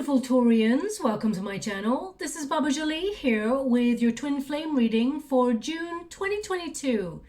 beautiful Taurians, welcome to my channel. This is Baba Jolie here with your twin flame reading for June 2022.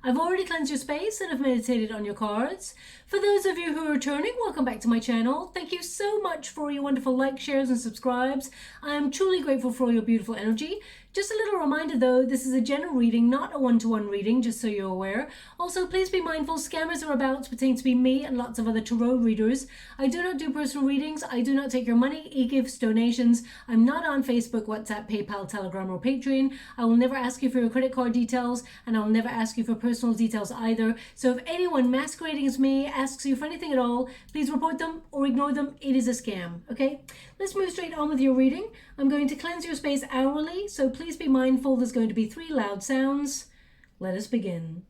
I've already cleansed your space and have meditated on your cards. For those of you who are returning, welcome back to my channel. Thank you so much for your wonderful likes, shares and subscribes. I am truly grateful for all your beautiful energy. Just a little reminder though, this is a general reading, not a one-to-one reading, just so you're aware. Also, please be mindful, scammers are about to pertain to be me and lots of other tarot readers. I do not do personal readings. I do not take your money, e-gifts, donations. I'm not on Facebook, WhatsApp, PayPal, Telegram or Patreon. I will never ask you for your credit card details and I'll never ask you for personal details either. So if anyone masquerading as me asks you for anything at all, please report them or ignore them. It is a scam, okay? Let's move straight on with your reading. I'm going to cleanse your space hourly, so please be mindful there's going to be 3 loud sounds. Let us begin.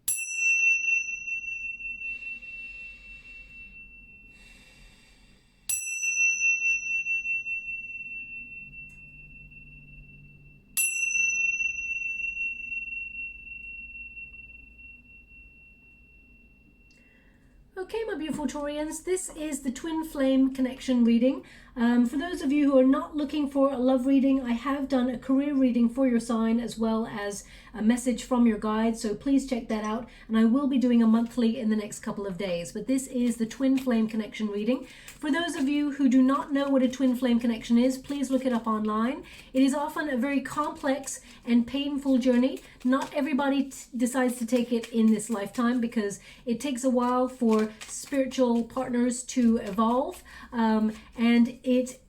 Okay, my beautiful Taurians, this is the twin flame connection reading. For those of you who are not looking for a love reading, I have done a career reading for your sign as well as a message from your guide, so please check that out. And I will be doing a monthly in the next couple of days, but this is the twin flame connection reading. For those of you who do not know what a twin flame connection is, please look it up online. It is often a very complex and painful journey. Not everybody decides to take it in this lifetime because it takes a while for spiritual partners to evolve, and it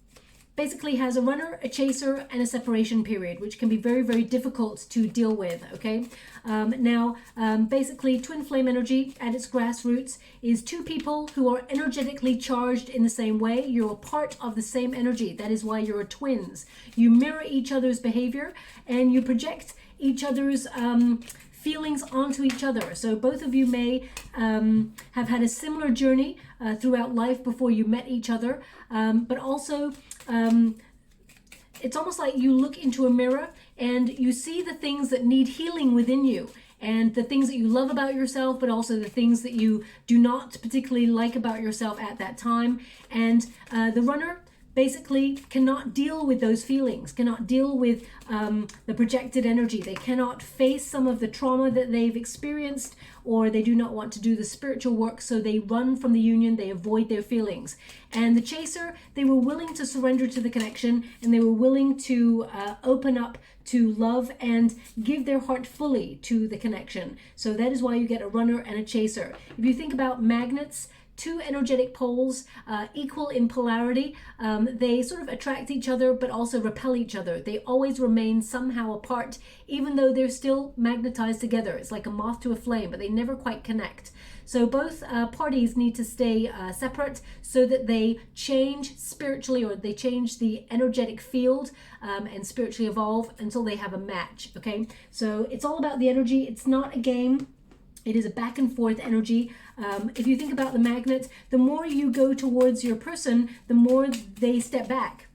basically has a runner, a chaser, and a separation period, which can be very, very difficult to deal with, okay? Basically, twin flame energy at its grassroots is 2 people who are energetically charged in the same way. You're a part of the same energy. That is why you're twins. You mirror each other's behavior and you project each other's feelings onto each other. So both of you may have had a similar journey throughout life before you met each other, but also it's almost like you look into a mirror and you see the things that need healing within you and the things that you love about yourself, but also the things that you do not particularly like about yourself at that time. And the runner basically cannot deal with those feelings, cannot deal with the projected energy. They cannot face some of the trauma that they've experienced, or they do not want to do the spiritual work, so they run from the union, they avoid their feelings. And the chaser, they were willing to surrender to the connection, and they were willing to open up to love and give their heart fully to the connection. So that is why you get a runner and a chaser. If you think about magnets, 2 energetic poles, equal in polarity, they sort of attract each other but also repel each other. They always remain somehow apart, even though they're still magnetized together. It's like a moth to a flame, but they never quite connect. So both parties need to stay separate so that they change spiritually, or they change the energetic field and spiritually evolve until they have a match, okay? So it's all about the energy. It's not a game. It is a back and forth energy. If you think about the magnet, the more you go towards your person, the more they step back.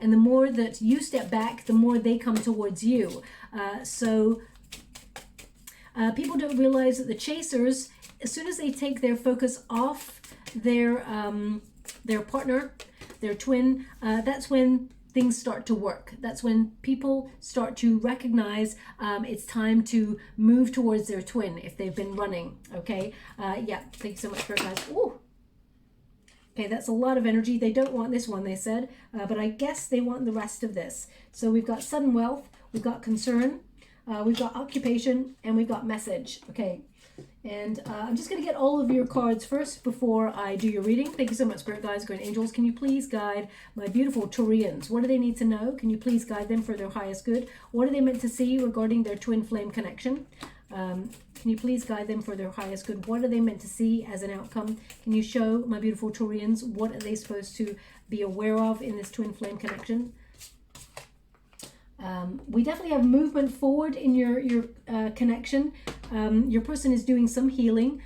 And the more that you step back, the more they come towards you. People don't realize that the chasers, as soon as they take their focus off their partner, their twin, that's when things start to work. That's when people start to recognize it's time to move towards their twin if they've been running, okay? Yeah, thank you so much for it, guys. Ooh. Okay, that's a lot of energy. They don't want this one, they said, but I guess they want the rest of this. So we've got sudden wealth, we've got concern, we've got occupation, and we've got message, okay? And I'm just going to get all of your cards first before I do your reading. Thank you so much, Spirit Guides, Guardian Angels. Can you please guide my beautiful Taurians? What do they need to know? Can you please guide them for their highest good? What are they meant to see regarding their twin flame connection? Can you please guide them for their highest good? What are they meant to see as an outcome? Can you show my beautiful Taurians what are they supposed to be aware of in this twin flame connection? We definitely have movement forward in your connection. Your person is doing some healing,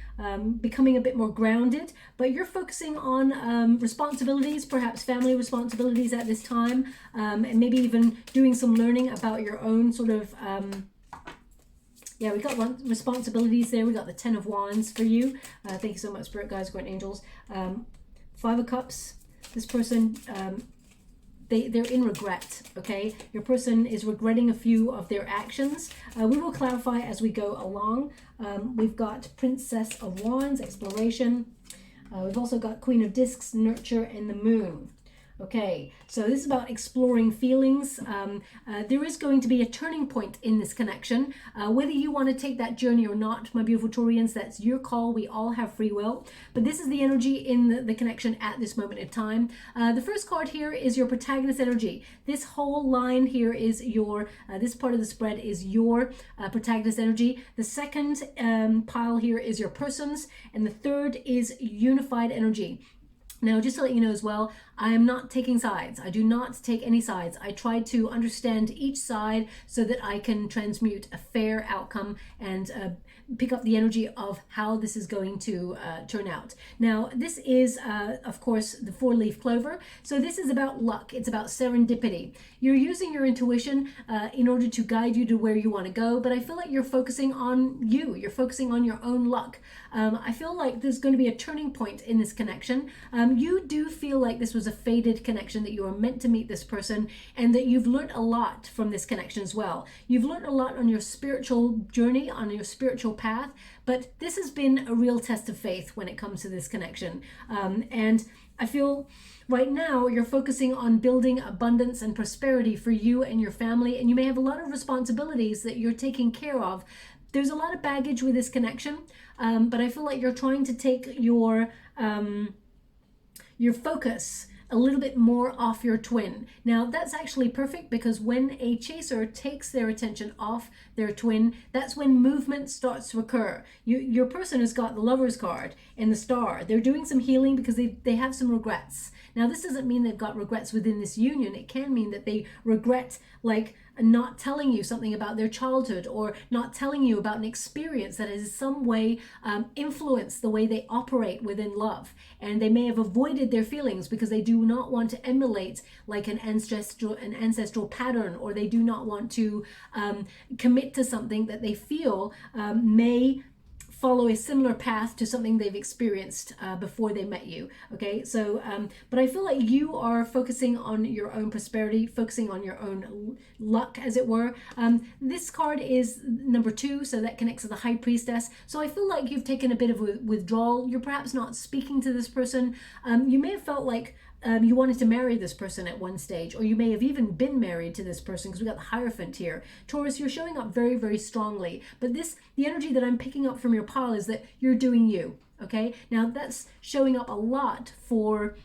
becoming a bit more grounded, but you're focusing on responsibilities, perhaps family responsibilities at this time, and maybe even doing some learning about your own sort of yeah, we got responsibilities there. We got the 10 of Wands for you. Thank you so much, Spirit Guides, Guardian Angels. 5 of Cups. This person they're in regret, okay? Your person is regretting a few of their actions. We will clarify as we go along. We've got Princess of Wands, exploration. We've also got Queen of Discs, nurture, and the Moon. Okay, so this is about exploring feelings. There is going to be a turning point in this connection. Whether you want to take that journey or not, my beautiful Taurians, that's your call. We all have free will. But this is the energy in the connection at this moment in time. The first card here is your protagonist energy. This whole line here is your, this part of the spread is your protagonist energy. The second pile here is your person's. And the third is unified energy. Now, just to let you know as well, I am not taking sides. I do not take any sides. I try to understand each side so that I can transmute a fair outcome and pick up the energy of how this is going to turn out. Now, this is, of course, the 4-leaf clover. So this is about luck. It's about serendipity. You're using your intuition in order to guide you to where you want to go, but I feel like you're focusing on you. You're focusing on your own luck. I feel like there's going to be a turning point in this connection. You do feel like this was a fated connection, that you were meant to meet this person, and that you've learned a lot from this connection as well. You've learned a lot on your spiritual journey, on your spiritual path, but this has been a real test of faith when it comes to this connection. And I feel right now you're focusing on building abundance and prosperity for you and your family, and you may have a lot of responsibilities that you're taking care of. There's a lot of baggage with this connection, but I feel like you're trying to take your focus a little bit more off your twin. Now, that's actually perfect, because when a chaser takes their attention off their twin, that's when movement starts to occur. Your person has got the Lover's card and the Star. They're doing some healing because they have some regrets. Now, this doesn't mean they've got regrets within this union. It can mean that they regret, like, not telling you something about their childhood, or not telling you about an experience that has in some way influenced the way they operate within love. And they may have avoided their feelings because they do not want to emulate like an ancestral pattern, or they do not want to commit to something that they feel may follow a similar path to something they've experienced before they met you. Okay, so but I feel like you are focusing on your own prosperity, focusing on your own luck, as it were. This card is number 2, so that connects to the High Priestess. So I feel like you've taken a bit of a withdrawal. You're perhaps not speaking to this person. You may have felt like you wanted to marry this person at one stage, or you may have even been married to this person, because we got the Hierophant here. Taurus, you're showing up very, very strongly, but the energy that I'm picking up from your pile is that you're doing you. Okay, now that's showing up a lot for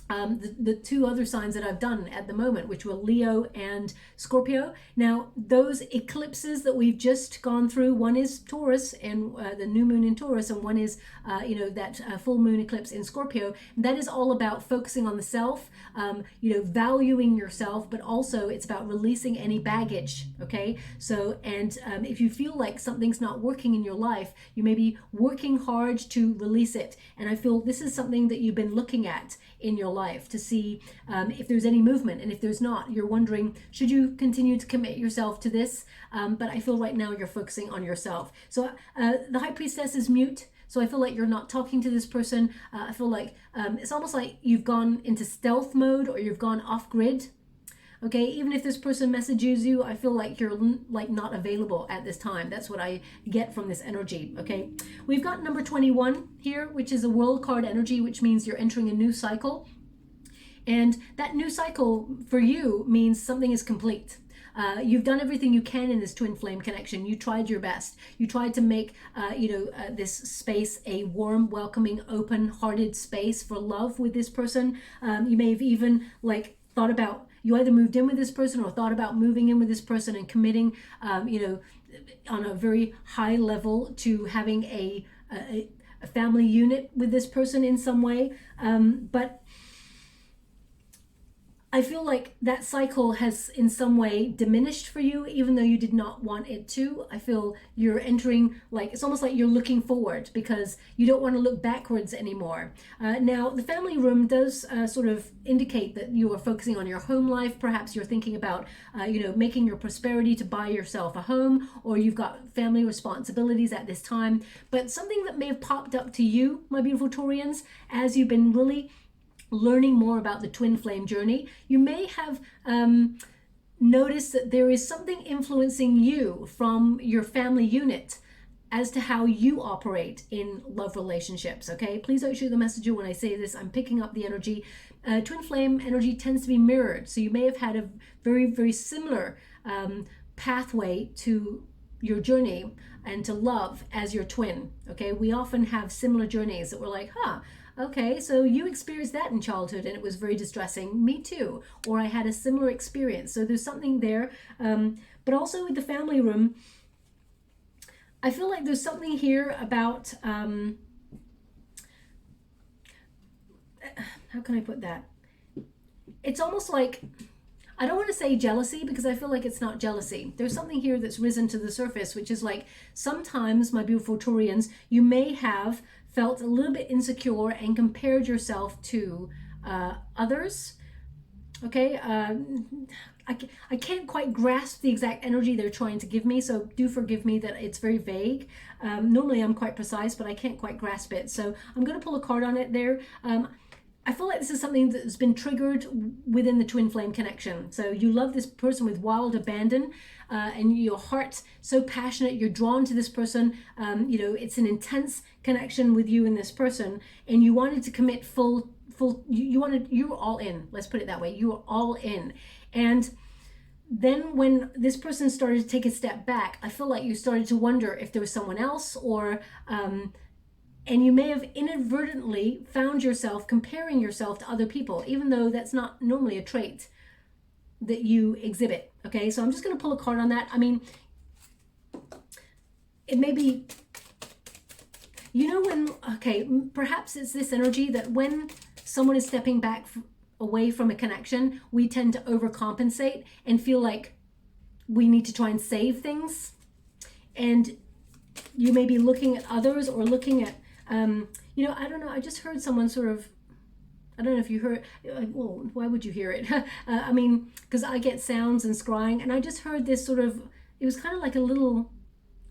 the 2 other signs that I've done at the moment, which were Leo and Scorpio. Now, those eclipses that we've just gone through, one is Taurus and the new moon in Taurus, and one is, that full moon eclipse in Scorpio. That is all about focusing on the self, valuing yourself, but also it's about releasing any baggage. Okay, so and if you feel like something's not working in your life, you may be working hard to release it. And I feel this is something that you've been looking at in your life to see if there's any movement, and if there's not, you're wondering, should you continue to commit yourself to this? But I feel right now you're focusing on yourself. So the High Priestess is mute, so I feel like you're not talking to this person. I feel like it's almost like you've gone into stealth mode, or you've gone off grid. Okay, even if this person messages you, I feel like you're like not available at this time. That's what I get from this energy. Okay, we've got number 21 here, which is a world card energy, which means you're entering a new cycle. And that new cycle for you means something is complete. You've done everything you can in this twin flame connection. You tried your best. You tried to make, this space a warm, welcoming, open-hearted space for love with this person. You may have even thought about, you either moved in with this person or thought about moving in with this person and committing, on a very high level to having a family unit with this person in some way. But I feel like that cycle has in some way diminished for you, even though you did not want it to. I feel you're entering, it's almost like you're looking forward because you don't want to look backwards anymore. Now, the family room does sort of indicate that you are focusing on your home life. Perhaps you're thinking about, making your prosperity to buy yourself a home, or you've got family responsibilities at this time. But something that may have popped up to you, my beautiful Taurians, as you've been really learning more about the twin flame journey, you may have noticed that there is something influencing you from your family unit as to how you operate in love relationships. Okay, please don't shoot the messenger when I say this. I'm picking up the energy. Twin flame energy tends to be mirrored, so you may have had a very, very similar pathway to your journey and to love as your twin. Okay, we often have similar journeys that we're like, okay, so you experienced that in childhood and it was very distressing. Me too. Or I had a similar experience. So there's something there. But also with the family room, I feel like there's something here about, how can I put that? It's almost like, I don't want to say jealousy because I feel like it's not jealousy. There's something here that's risen to the surface, which is like sometimes, my beautiful Taurians, you may have felt a little bit insecure and compared yourself to others. Okay, I can't quite grasp the exact energy they're trying to give me, so do forgive me that it's very vague. Normally I'm quite precise, but I can't quite grasp it. So I'm going to pull a card on it there. I feel like this is something that's been triggered within the twin flame connection. So you love this person with wild abandon, and your heart so passionate, you're drawn to this person. You know, it's an intense connection with you and this person, and you wanted to commit you were all in. Let's put it that way. You were all in. And then when this person started to take a step back, I feel like you started to wonder if there was someone else, or and you may have inadvertently found yourself comparing yourself to other people, even though that's not normally a trait that you exhibit. Okay, so I'm just going to pull a card on that. I mean, it may be, you know, when, okay, perhaps it's this energy that when someone is stepping back away from a connection, we tend to overcompensate and feel like we need to try and save things. And you may be looking at others or looking at, you know, I don't know, I just heard someone sort of, I don't know if you heard, well, why would you hear it? I mean, because I get sounds and scrying, and I just heard this sort of, it was kind of like a little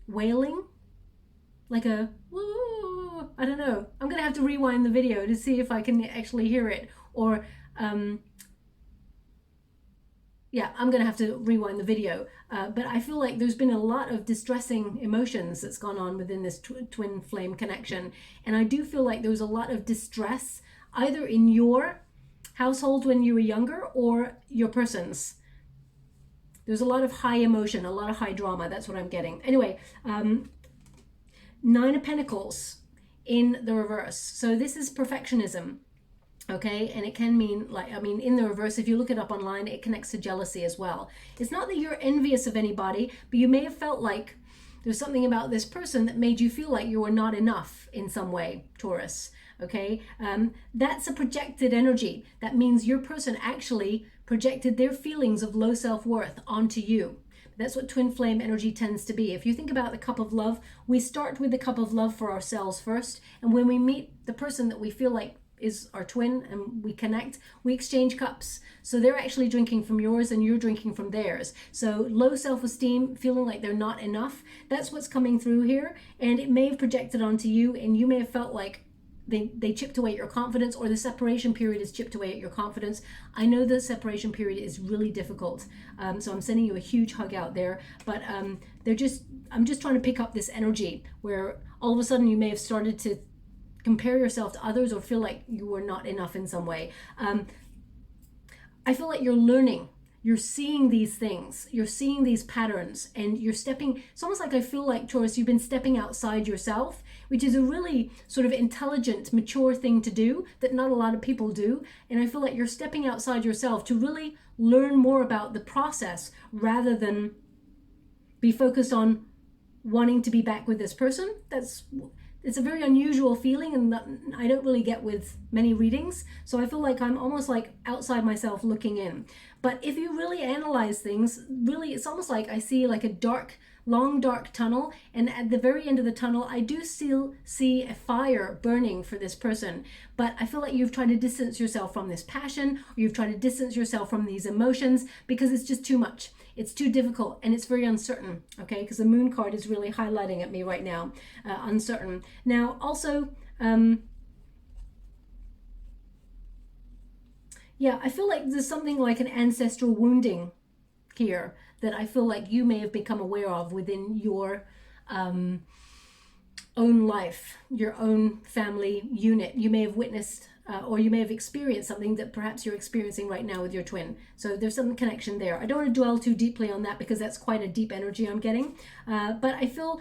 wailing, like a, woo, I don't know. I'm going to have to rewind the video to see if I can actually hear it, or, yeah, I'm going to have to rewind the video. But I feel like there's been a lot of distressing emotions that's gone on within this twin flame connection. And I do feel like there was a lot of distress either in your household when you were younger or your person's. There's a lot of high emotion, a lot of high drama. That's what I'm getting. Anyway, Nine of Pentacles in the reverse. So this is perfectionism. Okay, and it can mean, like, I mean, in the reverse, if you look it up online, it connects to jealousy as well. It's not that you're envious of anybody, but you may have felt like there's something about this person that made you feel like you were not enough in some way, Taurus. Okay, that's a projected energy. That means your person actually projected their feelings of low self-worth onto you. That's what twin flame energy tends to be. If you think about the cup of love, we start with the cup of love for ourselves first, and when we meet the person that we feel like is our twin and we connect, we exchange cups. So they're actually drinking from yours and you're drinking from theirs. So low self-esteem, feeling like they're not enough, that's what's coming through here. And it may have projected onto you, and you may have felt like they chipped away at your confidence, or the separation period has chipped away at your confidence. I know the separation period is really difficult. So I'm sending you a huge hug out there, but I'm just trying to pick up this energy where all of a sudden you may have started to compare yourself to others or feel like you were not enough in some way. I feel like you're learning. You're seeing these things. You're seeing these patterns, and you're stepping. It's almost like I feel like, Taurus, you've been stepping outside yourself, which is a really sort of intelligent, mature thing to do that not a lot of people do. And I feel like you're stepping outside yourself to really learn more about the process rather than be focused on wanting to be back with this person. It's a very unusual feeling, and that I don't really get with many readings. So I feel like I'm almost like outside myself looking in. But if you really analyze things, really, it's almost like I see like a long dark tunnel, and at the very end of the tunnel, I do still see a fire burning for this person. But I feel like you've tried to distance yourself from this passion, or you've tried to distance yourself from these emotions because it's just too much. It's too difficult, and it's very uncertain, okay? Because the moon card is really highlighting at me right now, uncertain. Now, also, Yeah, I feel like there's something like an ancestral wounding here that I feel like you may have become aware of within your own life, your own family unit. You may have witnessed or you may have experienced something that perhaps you're experiencing right now with your twin. So there's some connection there. I don't want to dwell too deeply on that because that's quite a deep energy I'm getting. But I feel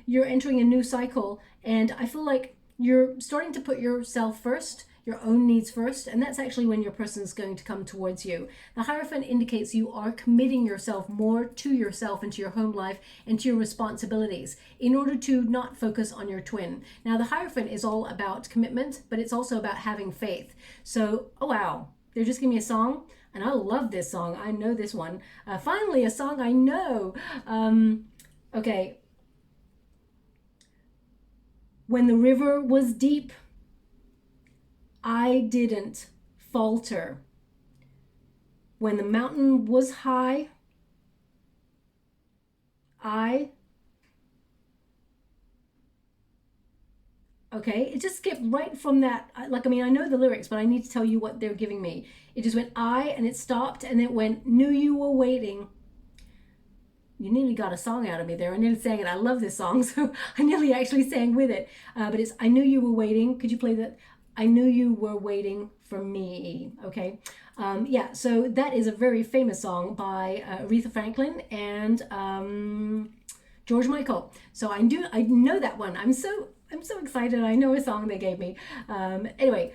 you're entering a new cycle, and I feel like you're starting to put yourself first, your own needs first, and that's actually when your person is going to come towards you. The Hierophant indicates you are committing yourself more to yourself and to your home life and to your responsibilities in order to not focus on your twin. Now, the Hierophant is all about commitment, but it's also about having faith. So, oh wow, they're just giving me a song, and I love this song. I know this one. Finally, a song I know. Okay. When the river was deep, I didn't falter. When the mountain was high, okay, it just skipped right from that. Like, I mean, I know the lyrics, but I need to tell you what they're giving me. It just went and it stopped, and it went, knew you were waiting. You nearly got a song out of me there. I nearly sang it. I love this song, so I nearly actually sang with it. But it's, I knew you were waiting. Could you play that? I knew you were waiting for me. Okay. Yeah, so that is a very famous song by Aretha Franklin and George Michael. So I know that one. I'm so excited. I know a song they gave me. Anyway,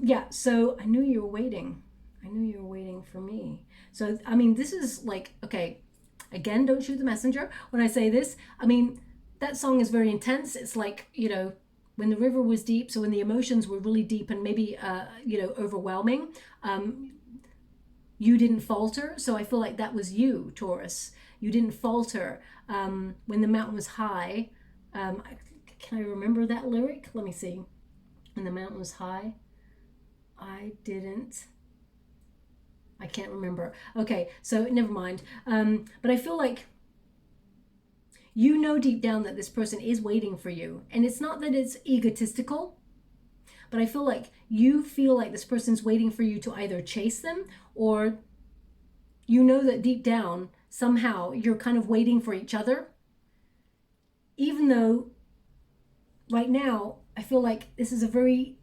yeah, so I knew you were waiting. I knew you were waiting for me. So, I mean, this is like, okay, again, don't shoot the messenger when I say this. I mean, that song is very intense. It's like, you know, when the river was deep, so when the emotions were really deep and maybe, you know, overwhelming, you didn't falter. So I feel like that was you, Taurus. You didn't falter when the mountain was high. Can I remember that lyric? Let me see. When the mountain was high, I can't remember. Okay, so never mind. But I feel like you know deep down that this person is waiting for you. And it's not that it's egotistical, but I feel like you feel like this person's waiting for you to either chase them, or you know that deep down, somehow you're kind of waiting for each other. Even though right now, I feel like this is a very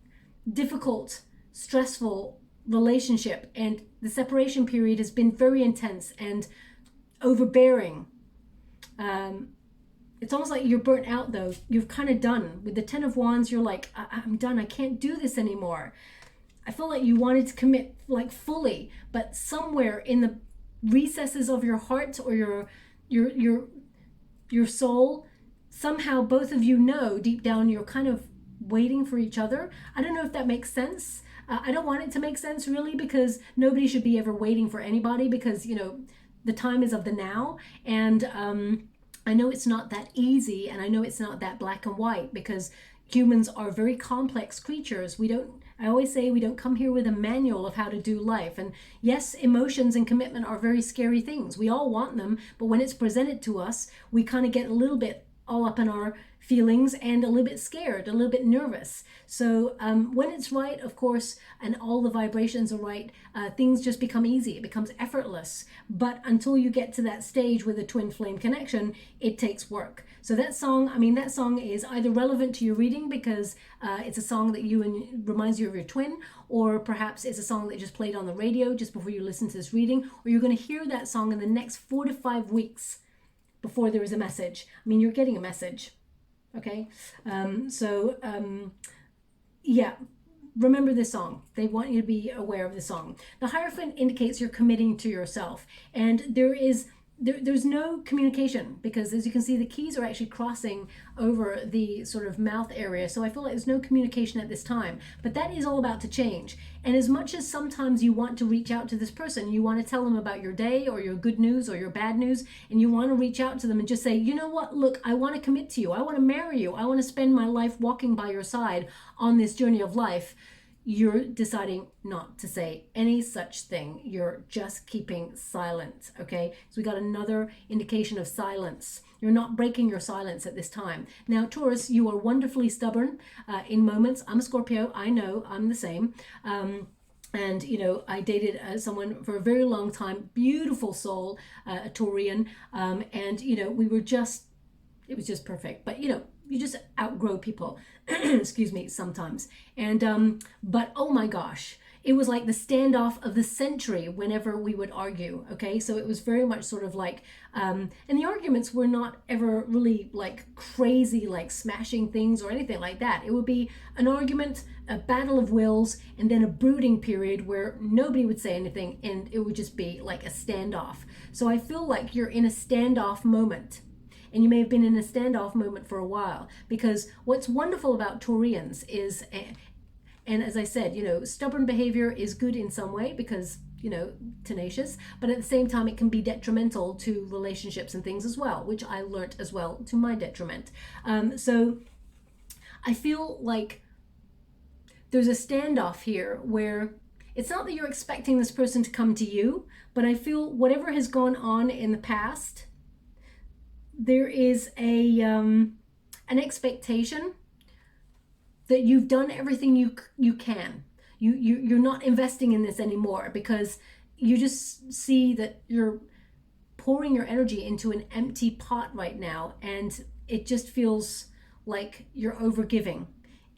difficult, stressful relationship, and the separation period has been very intense and overbearing. It's almost like you're burnt out though. You're kind of done. With the Ten of Wands, you're like, I'm done. I can't do this anymore. I feel like you wanted to commit like fully, but somewhere in the recesses of your heart or your soul, somehow both of you know deep down you're kind of waiting for each other. I don't know if that makes sense. I don't want it to make sense really, because nobody should be ever waiting for anybody, because, you know, the time is of the now. And I know it's not that easy, and I know it's not that black and white, because humans are very complex creatures. I always say we don't come here with a manual of how to do life. And yes, emotions and commitment are very scary things. We all want them, but when it's presented to us, we kind of get a little bit all up in our feelings and a little bit scared, a little bit nervous. So when it's right, of course, and all the vibrations are right, things just become easy. It becomes effortless. But until you get to that stage with a twin flame connection, it takes work. So that song, I mean, that song is either relevant to your reading because it's a song that reminds you of your twin, or perhaps it's a song that just played on the radio just before you listen to this reading, or you're going to hear that song in the next 4 to 5 weeks before there is a message. I mean, you're getting a message. Okay, yeah, remember this song. They want you to be aware of the song. The Hierophant indicates you're committing to yourself, and there's no communication, because as you can see, the keys are actually crossing over the sort of mouth area. So I feel like there's no communication at this time, but that is all about to change. And as much as sometimes you want to reach out to this person, you want to tell them about your day or your good news or your bad news, and you want to reach out to them and just say, you know what, look, I want to commit to you. I want to marry you. I want to spend my life walking by your side on this journey of life. You're deciding not to say any such thing. You're just keeping silent, okay? So we got another indication of silence. You're not breaking your silence at this time. Now, Taurus, you are wonderfully stubborn in moments. I'm a Scorpio. I know I'm the same. And, you know, I dated someone for a very long time, beautiful soul, a Taurian. And, you know, we were just, it was just perfect. But, you know, you just outgrow people, excuse me, sometimes. And, but oh my gosh, it was like the standoff of the century whenever we would argue. Okay, so it was very much sort of like, and the arguments were not ever really like crazy, like smashing things or anything like that. It would be an argument, a battle of wills, and then a brooding period where nobody would say anything, and it would just be like a standoff. So I feel like you're in a standoff moment. And you may have been in a standoff moment for a while, because what's wonderful about Taurians is, and as I said, you know, stubborn behavior is good in some way because, you know, tenacious, but at the same time, it can be detrimental to relationships and things as well, which I learnt as well to my detriment. So I feel like there's a standoff here where it's not that you're expecting this person to come to you, but I feel whatever has gone on in the past, there is an expectation that you've done everything you can. You're not investing in this anymore because you just see that you're pouring your energy into an empty pot right now, and it just feels like you're overgiving,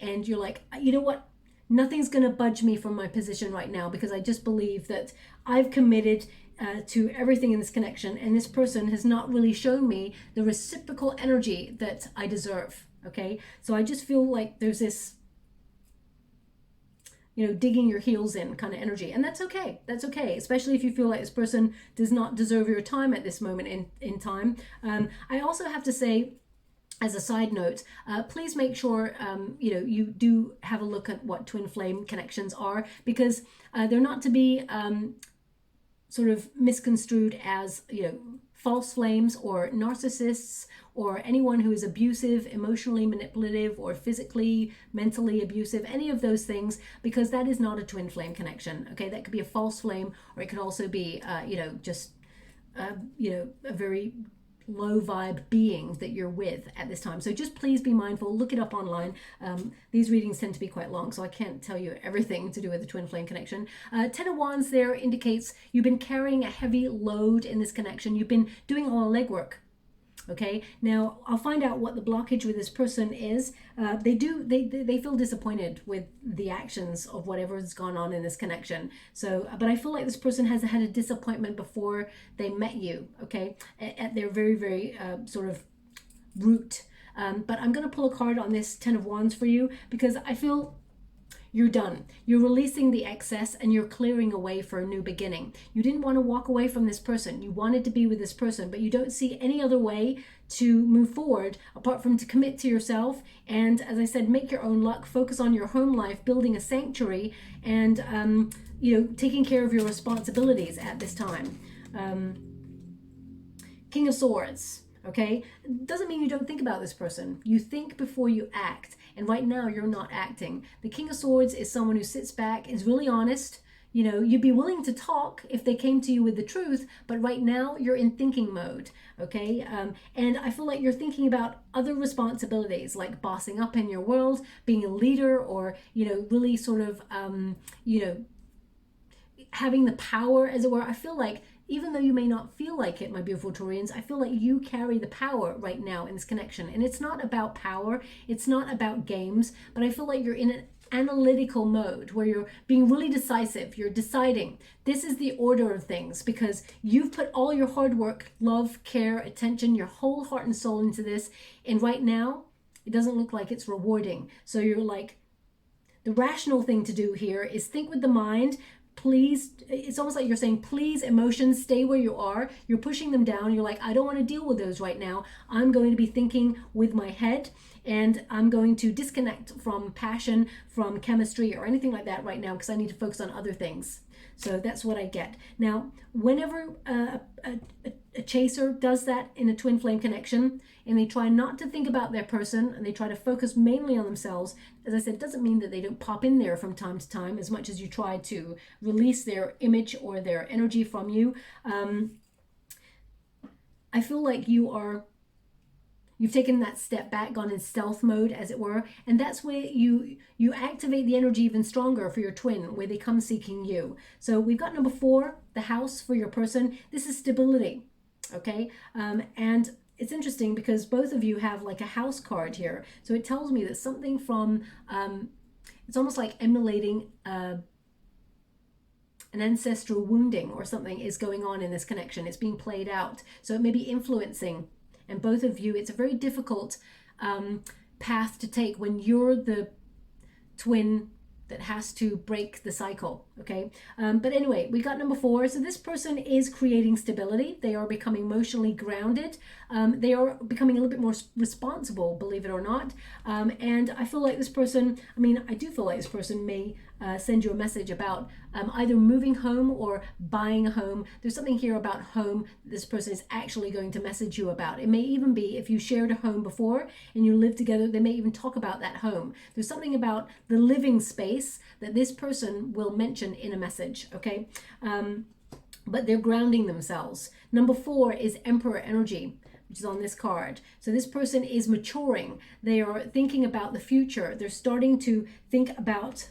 and you're like, you know what? Nothing's going to budge me from my position right now because I just believe that I've committed to everything in this connection, and this person has not really shown me the reciprocal energy that I deserve. Okay, so I just feel like there's this, you know, digging your heels in kind of energy, and that's okay. That's okay, especially if you feel like this person does not deserve your time at this moment in time. I also have to say, as a side note, please make sure you know, you do have a look at what twin flame connections are, because they're not to be sort of misconstrued as, you know, false flames or narcissists or anyone who is abusive, emotionally manipulative, or physically, mentally abusive, any of those things, because that is not a twin flame connection. Okay, that could be a false flame, or it could also be, you know, just, you know, a very low vibe being that you're with at this time. So just please be mindful, look it up online. These readings tend to be quite long, so I can't tell you everything to do with the twin flame connection. Ten of Wands there indicates you've been carrying a heavy load in this connection. You've been doing all the legwork. Okay, now I'll find out what the blockage with this person is. They feel disappointed with the actions of whatever's gone on in this connection. So, but I feel like this person has had a disappointment before they met you. Okay, at their very, very sort of root. But I'm going to pull a card on this Ten of Wands for you, because I feel you're done. You're releasing the excess and you're clearing away for a new beginning. You didn't want to walk away from this person. You wanted to be with this person, but you don't see any other way to move forward apart from to commit to yourself. And as I said, make your own luck, focus on your home life, building a sanctuary, and you know, taking care of your responsibilities at this time. King of Swords. Okay, doesn't mean you don't think about this person. You think before you act, and right now you're not acting. The King of Swords is someone who sits back, is really honest. You know, you'd be willing to talk if they came to you with the truth, but right now you're in thinking mode. Okay, and I feel like you're thinking about other responsibilities, like bossing up in your world, being a leader, or, you know, really sort of you know, having the power, as it were. I feel like, even though you may not feel like it, my beautiful Taurians, I feel like you carry the power right now in this connection. And it's not about power, it's not about games, but I feel like you're in an analytical mode where you're being really decisive. You're deciding this is the order of things, because you've put all your hard work, love, care, attention, your whole heart and soul into this. And right now, it doesn't look like it's rewarding. So you're like, the rational thing to do here is think with the mind. Please, it's almost like you're saying, please, emotions, stay where you are. You're pushing them down. You're like, I don't want to deal with those right now. I'm going to be thinking with my head, and I'm going to disconnect from passion, from chemistry, or anything like that right now, because I need to focus on other things. So that's what I get. Now, whenever a chaser does that in a twin flame connection, and they try not to think about their person, and they try to focus mainly on themselves, as I said, it doesn't mean that they don't pop in there from time to time, as much as you try to release their image or their energy from you. I feel like you are You've taken that step back, gone in stealth mode, as it were, and that's where you activate the energy even stronger for your twin, where they come seeking you. So we've got number 4, the house for your person. This is stability, okay? And it's interesting because both of you have like a house card here. So it tells me that something from, it's almost like emulating an ancestral wounding or something is going on in this connection. It's being played out. So it may be influencing. And both of you, it's a very difficult path to take when you're the twin that has to break the cycle, okay? But anyway, we got number 4. So this person is creating stability. They are becoming emotionally grounded. They are becoming a little bit more responsible, believe it or not. And I feel like this person, I do feel like this person may send you a message about either moving home or buying a home. There's something here about home that this person is actually going to message you about. It may even be if you shared a home before and you lived together, they may even talk about that home. There's something about the living space that this person will mention in a message, okay? But they're grounding themselves. Number 4 is Emperor energy, which is on this card. So this person is maturing. They are thinking about the future. They're starting to think about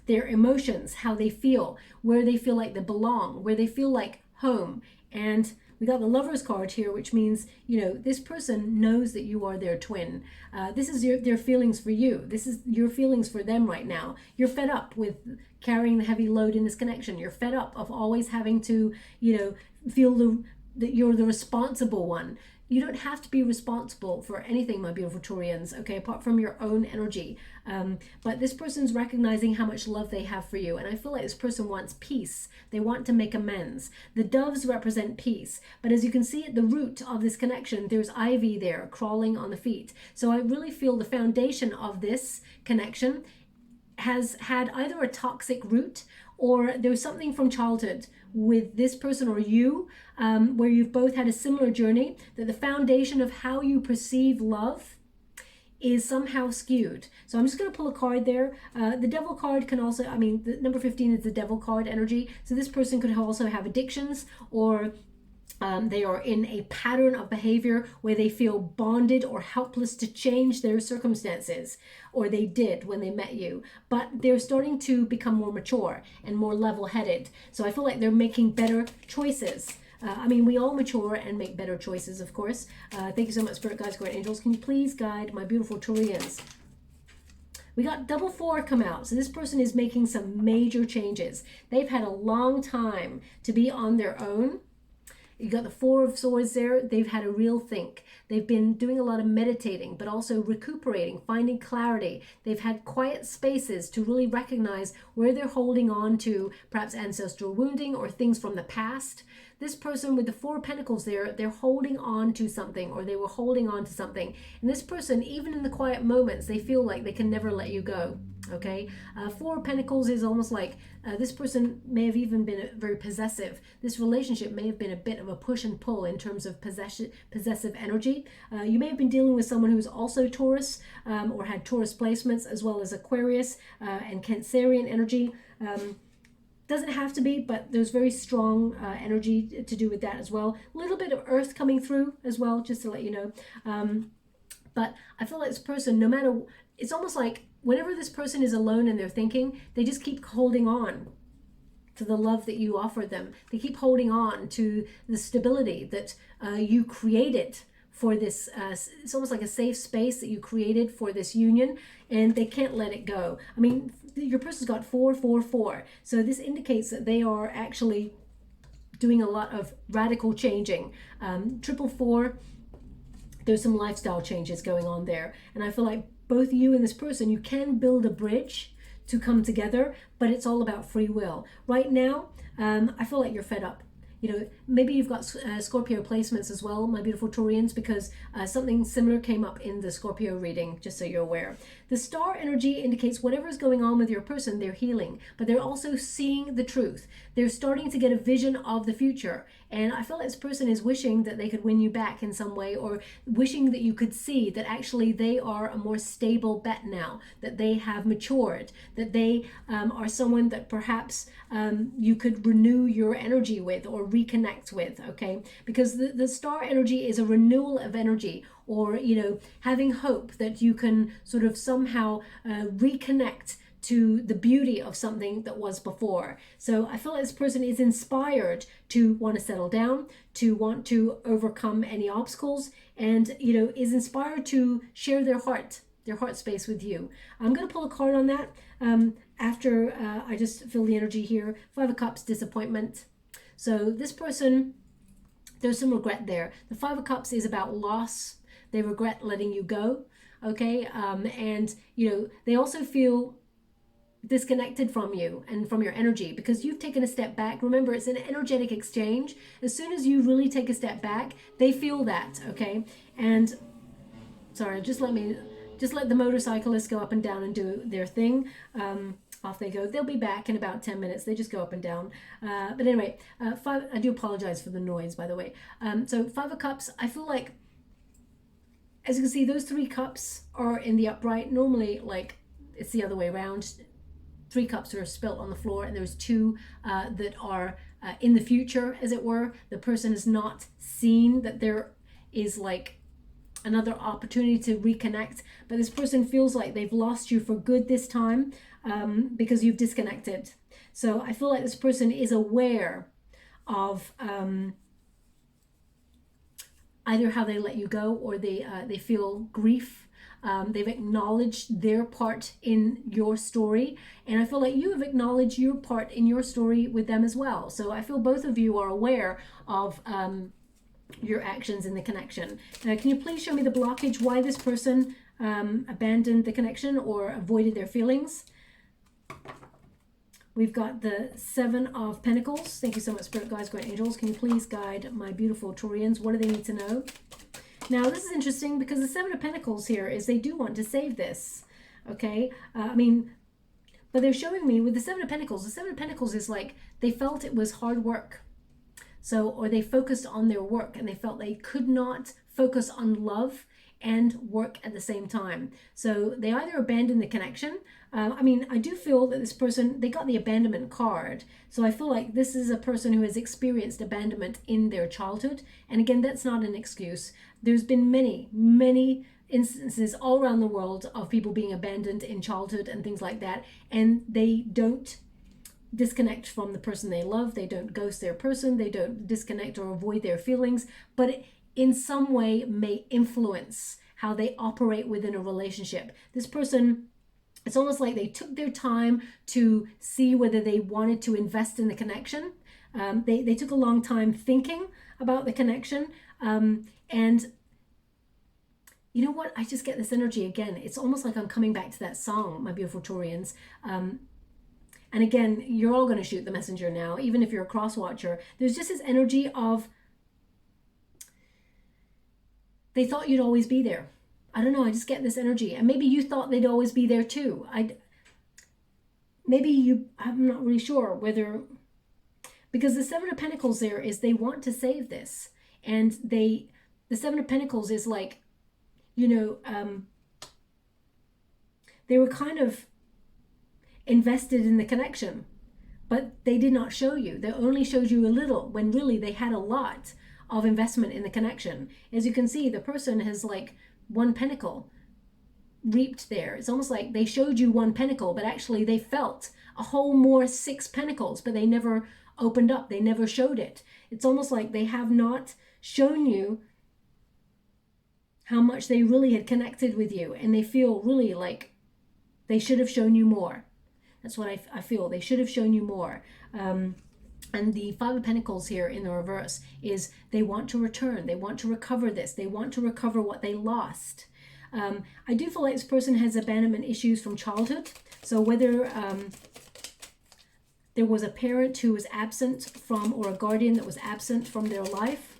their emotions, how they feel, where they feel like they belong, where they feel like home. And we got the Lover's card here, which means, you know, this person knows that you are their twin. This is their feelings for you. This is your feelings for them right now. You're fed up with carrying the heavy load in this connection. You're fed up of always having to, you know, feel that you're the responsible one. You don't have to be responsible for anything, my beautiful Taurians, okay, apart from your own energy. But this person's recognizing how much love they have for you. And I feel like this person wants peace. They want to make amends. The doves represent peace. But as you can see at the root of this connection, there's ivy there crawling on the feet. So I really feel the foundation of this connection has had either a toxic root or there's something from childhood with this person or you, where you've both had a similar journey, that the foundation of how you perceive love is somehow skewed. So I'm just going to pull a card there. The devil card can also, the number 15 is the devil card energy. So this person could also have addictions, or they are in a pattern of behavior where they feel bonded or helpless to change their circumstances, or they did when they met you, but they're starting to become more mature and more level-headed. So I feel like they're making better choices. We all mature and make better choices, of course. Thank you so much, Spirit Guides, Guardian Angels. Can you please guide my beautiful Taurians? We got double 4 come out. So this person is making some major changes. They've had a long time to be on their own. You got the 4 of Swords there. They've had a real think. They've been doing a lot of meditating, but also recuperating, finding clarity. They've had quiet spaces to really recognize where they're holding on to perhaps ancestral wounding or things from the past. This person with the 4 of Pentacles there, they're holding on to something, or they were holding on to something. And this person, even in the quiet moments, they feel like they can never let you go. Okay, 4 of Pentacles is almost like this person may have even been very possessive. This relationship may have been a bit of a push and pull in terms of possessive energy. You may have been dealing with someone who's also Taurus, or had Taurus placements, as well as Aquarius and Cancerian energy. Doesn't have to be, but there's very strong energy to do with that as well. A little bit of Earth coming through as well, just to let you know. But I feel like this person, no matter, it's almost like whenever this person is alone in their thinking, they just keep holding on to the love that you offered them. They keep holding on to the stability that you created for this. It's almost like a safe space that you created for this union, and they can't let it go. Your person's got 4, 4, 4. So this indicates that they are actually doing a lot of radical changing. Triple 4, there's some lifestyle changes going on there. And I feel like both you and this person, you can build a bridge to come together, but it's all about free will. Right now, I feel like you're fed up. You know, maybe you've got Scorpio placements as well, my beautiful Taurians, because something similar came up in the Scorpio reading, just so you're aware. The star energy indicates whatever is going on with your person, they're healing, but they're also seeing the truth. They're starting to get a vision of the future. And I feel like this person is wishing that they could win you back in some way, or wishing that you could see that actually they are a more stable bet now, that they have matured, that they are someone that perhaps you could renew your energy with or reconnect with, okay? Because the star energy is a renewal of energy. or, you know, having hope that you can sort of somehow reconnect to the beauty of something that was before. So I feel like this person is inspired to want to settle down, to want to overcome any obstacles, and, you know, is inspired to share their heart space with you. I'm going to pull a card on that after I just feel the energy here. Five of Cups, disappointment. So this person, there's some regret there. The Five of Cups is about loss. They regret letting you go, okay? And, you know, they also feel disconnected from you and from your energy because you've taken a step back. Remember, it's an energetic exchange. As soon as you really take a step back, they feel that, okay? And sorry, just let the motorcyclists go up and down and do their thing. Off they go. They'll be back in about 10 minutes. They just go up and down. But anyway, I do apologize for the noise, by the way. So Five of Cups, I feel like, as you can see, those three cups are in the upright. Normally, like, it's the other way around. Three cups are spilt on the floor, and there's two that are in the future, as it were. The person has not seen that there is like another opportunity to reconnect, but this person feels like they've lost you for good this time because you've disconnected. So I feel like this person is aware of either how they let you go, or they feel grief. They've acknowledged their part in your story, and I feel like you have acknowledged your part in your story with them as well. So I feel both of you are aware of your actions in the connection. Can you please show me the blockage, why this person abandoned the connection or avoided their feelings? We've got the Seven of Pentacles. Thank you so much, Spirit Guides, Great Angels. Can you please guide my beautiful Taurians? What do they need to know? Now, this is interesting because the Seven of Pentacles here is they do want to save this, okay? But they're showing me with the Seven of Pentacles is like they felt it was hard work. So, or they focused on their work and they felt they could not focus on love and work at the same time. So they either abandoned the connection. I do feel that this person, they got the abandonment card. So I feel like this is a person who has experienced abandonment in their childhood. And again, that's not an excuse. There's been many, many instances all around the world of people being abandoned in childhood and things like that. And they don't disconnect from the person they love. They don't ghost their person. They don't disconnect or avoid their feelings. But it, in some way, may influence how they operate within a relationship. This person, it's almost like they took their time to see whether they wanted to invest in the connection. They took a long time thinking about the connection. And you know what? I just get this energy again. It's almost like I'm coming back to that song, my beautiful Taurians. And again, you're all going to shoot the messenger now, even if you're a cross watcher. There's just this energy of they thought you'd always be there. I don't know, I just get this energy. And maybe you thought they'd always be there too. I'm not really sure whether, because the Seven of Pentacles there is they want to save this. And the Seven of Pentacles is like, you know, they were kind of invested in the connection, but they did not show you. They only showed you a little when really they had a lot of investment in the connection. As you can see, the person has like one pentacle reaped there. It's almost like they showed you one pentacle, but actually they felt a whole more 6 pentacles, but they never opened up. They never showed it. It's almost like they have not shown you how much they really had connected with you, and they feel really like they should have shown you more. That's what I feel. They should have shown you more. And the Five of Pentacles here in the reverse is they want to return. They want to recover this. They want to recover what they lost. I do feel like this person has abandonment issues from childhood. So whether there was a parent who was absent from, or a guardian that was absent from their life.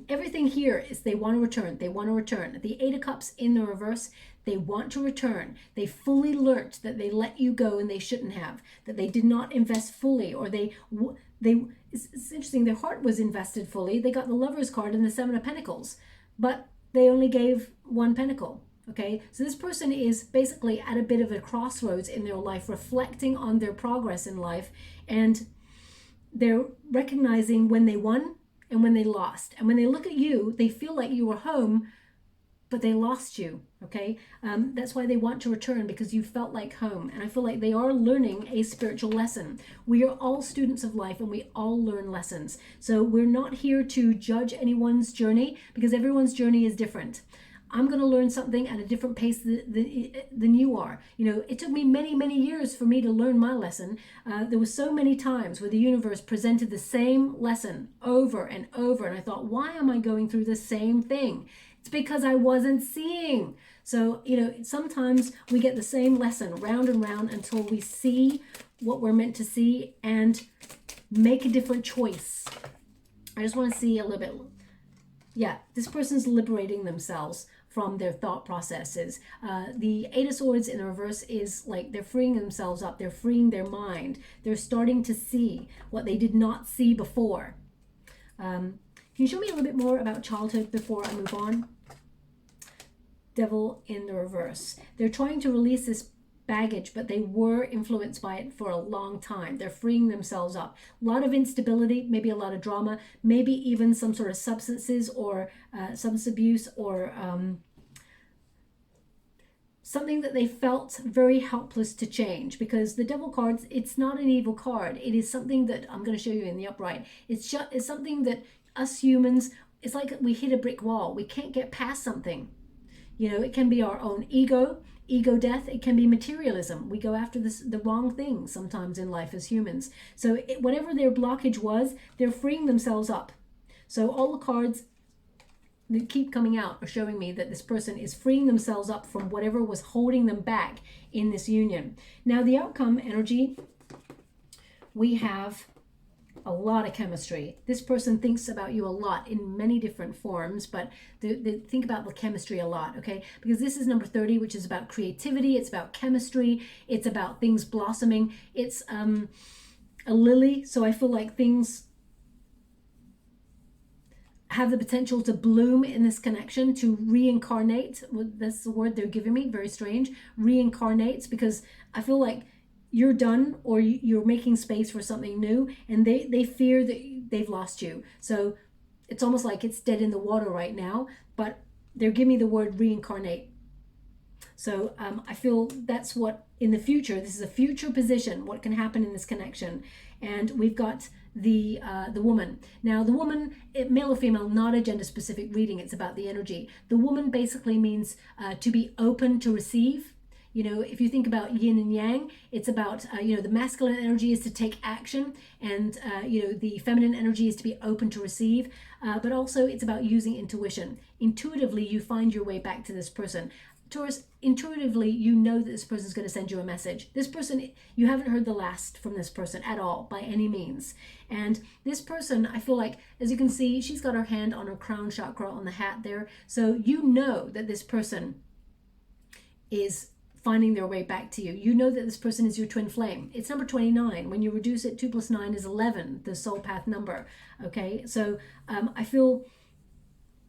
Everything here is they want to return. They want to return. The Eight of Cups in the reverse, they want to return. They fully learnt that they let you go and they shouldn't have, that they did not invest fully, or it's interesting, their heart was invested fully. They got the Lover's card and the Seven of Pentacles, but they only gave one pentacle. Okay, so this person is basically at a bit of a crossroads in their life, reflecting on their progress in life, and they're recognizing when they won and when they lost. And when they look at you, they feel like you were home, but they lost you, okay? That's why they want to return, because you felt like home. And I feel like they are learning a spiritual lesson. We are all students of life, and we all learn lessons. So we're not here to judge anyone's journey, because everyone's journey is different. I'm going to learn something at a different pace than you are. You know, it took me many, many years for me to learn my lesson. There were so many times where the universe presented the same lesson over and over. And I thought, why am I going through the same thing? It's because I wasn't seeing. So, you know, sometimes we get the same lesson round and round until we see what we're meant to see and make a different choice. I just want to see a little bit. Yeah, this person's liberating themselves from their thought processes. The Eight of Swords in the reverse is like they're freeing themselves up. They're freeing their mind. They're starting to see what they did not see before. Can you show me a little bit more about childhood before I move on? Devil in the reverse. They're trying to release this baggage, but they were influenced by it for a long time. They're freeing themselves up. A lot of instability, maybe a lot of drama, maybe even some sort of substances or substance abuse or something that they felt very helpless to change, because the Devil cards, it's not an evil card. It is something that I'm going to show you in the upright. It's something that us humans, it's like we hit a brick wall. We can't get past something. You know, it can be our own ego death. It can be materialism. We go after the wrong things sometimes in life as humans. So whatever their blockage was, they're freeing themselves up. So all the cards that keep coming out are showing me that this person is freeing themselves up from whatever was holding them back in this union. Now, the outcome energy, we have a lot of chemistry. This person thinks about you a lot in many different forms, but they think about the chemistry a lot, okay? Because this is number 30, which is about creativity. It's about chemistry. It's about things blossoming. It's a lily, so I feel like things have the potential to bloom in this connection, to reincarnate. That's the word they're giving me, very strange. Reincarnates, because I feel like you're done or you're making space for something new, and they fear that they've lost you. So it's almost like it's dead in the water right now, but they're giving me the word reincarnate. So I feel that's what in the future, this is a future position, what can happen in this connection. And we've got the woman. Now the woman, male or female, not a gender specific reading, it's about the energy. The woman basically means to be open to receive. You know, if you think about yin and yang, it's about, you know, the masculine energy is to take action, and, you know, the feminine energy is to be open to receive, but also it's about using intuition. Intuitively, you find your way back to this person. Taurus, intuitively, you know that this person is going to send you a message. This person, you haven't heard the last from this person at all, by any means. And this person, I feel like, as you can see, she's got her hand on her crown chakra on the hat there. So you know that this person is finding their way back to you. You know that this person is your twin flame. It's number 29. When you reduce it, 2 plus 9 is 11, the soul path number. Okay, so I feel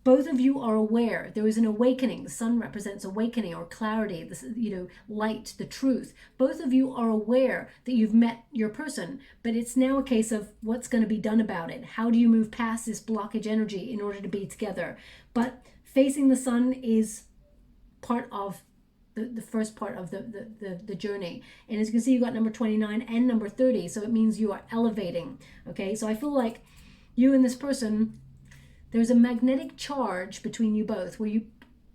both of you are aware there is an awakening. The sun represents awakening or clarity, this, you know, light, the truth. Both of you are aware that you've met your person, but it's now a case of what's going to be done about it. How do you move past this blockage energy in order to be together? But facing the sun is part of the first part of the journey. And as you can see, you got number 29 and number 30. So it means you are elevating. Okay, so I feel like you and this person, there's a magnetic charge between you both where you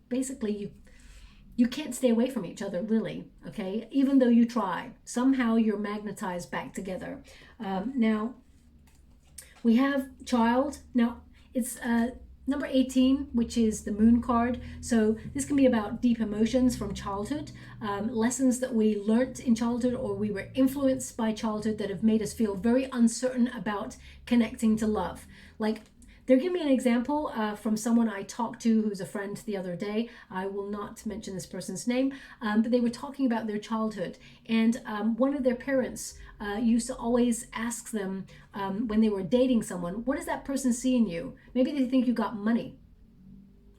basically, you can't stay away from each other, really. Okay, even though you try, somehow you're magnetized back together. Now, we have child. Now, it's number 18, which is the moon card. So this can be about deep emotions from childhood, lessons that we learnt in childhood or we were influenced by childhood that have made us feel very uncertain about connecting to love. Like, they're giving me an example from someone I talked to who's a friend the other day. I will not mention this person's name, but they were talking about their childhood. And one of their parents used to always ask them when they were dating someone, what does that person see in you? Maybe they think you got money.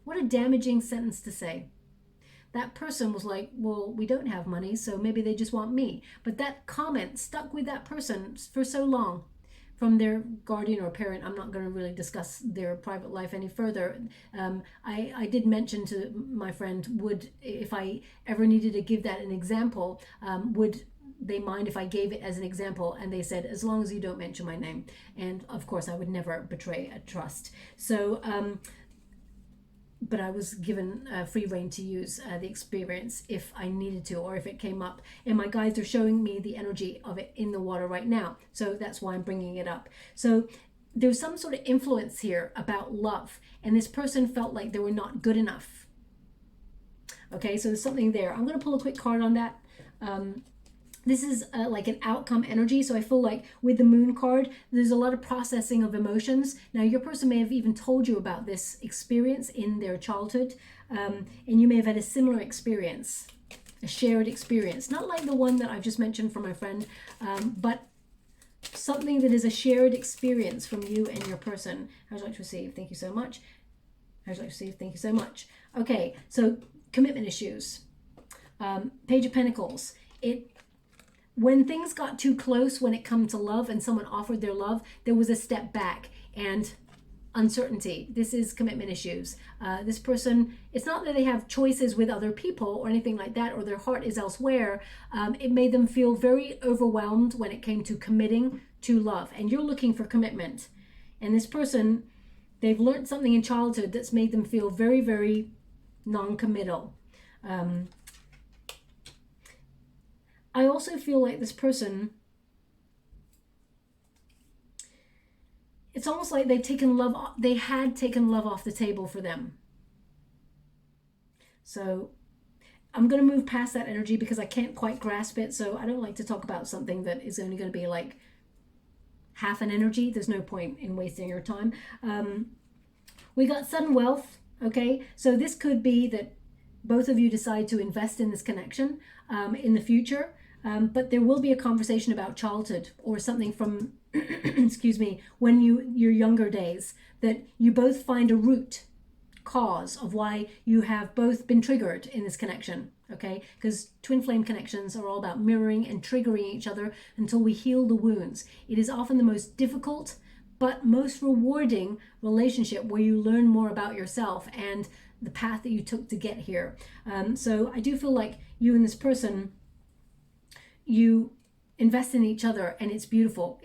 What a damaging sentence to say. That person was like, well, we don't have money, so maybe they just want me. But that comment stuck with that person for so long. from their guardian or parent. I'm not going to really discuss their private life any further. I did mention to my friend, if I ever needed to give that an example, would they mind if I gave it as an example? And they said, as long as you don't mention my name. And of course, I would never betray a trust. So, but I was given free rein to use the experience if I needed to, or if it came up. And my guides are showing me the energy of it in the water right now. So that's why I'm bringing it up. So there's some sort of influence here about love. And this person felt like they were not good enough. Okay, so there's something there. I'm going to pull a quick card on that. This is like an outcome energy. So I feel like with the moon card, there's a lot of processing of emotions. Now, your person may have even told you about this experience in their childhood. And you may have had a similar experience, a shared experience. Not like the one that I've just mentioned from my friend, but something that is a shared experience from you and your person. How would you like to receive? Thank you so much. How would you like to receive? Thank you so much. Okay, so commitment issues. Page of Pentacles. When things got too close when it comes to love and someone offered their love, there was a step back and uncertainty. This is commitment issues. This person, it's not that they have choices with other people or anything like that, or their heart is elsewhere. It made them feel very overwhelmed when it came to committing to love. And you're looking for commitment. And this person, they've learned something in childhood that's made them feel very, very non-committal. I also feel like this person, it's almost like they had taken love off the table for them. So I'm going to move past that energy because I can't quite grasp it. So I don't like to talk about something that is only going to be like half an energy. There's no point in wasting your time. We got sudden wealth. Okay, so this could be that both of you decide to invest in this connection in the future. But there will be a conversation about childhood or something from, excuse me, when your younger days, that you both find a root cause of why you have both been triggered in this connection, okay? Because twin flame connections are all about mirroring and triggering each other until we heal the wounds. It is often the most difficult but most rewarding relationship where you learn more about yourself and the path that you took to get here. So I do feel like you and this person, you invest in each other and it's beautiful.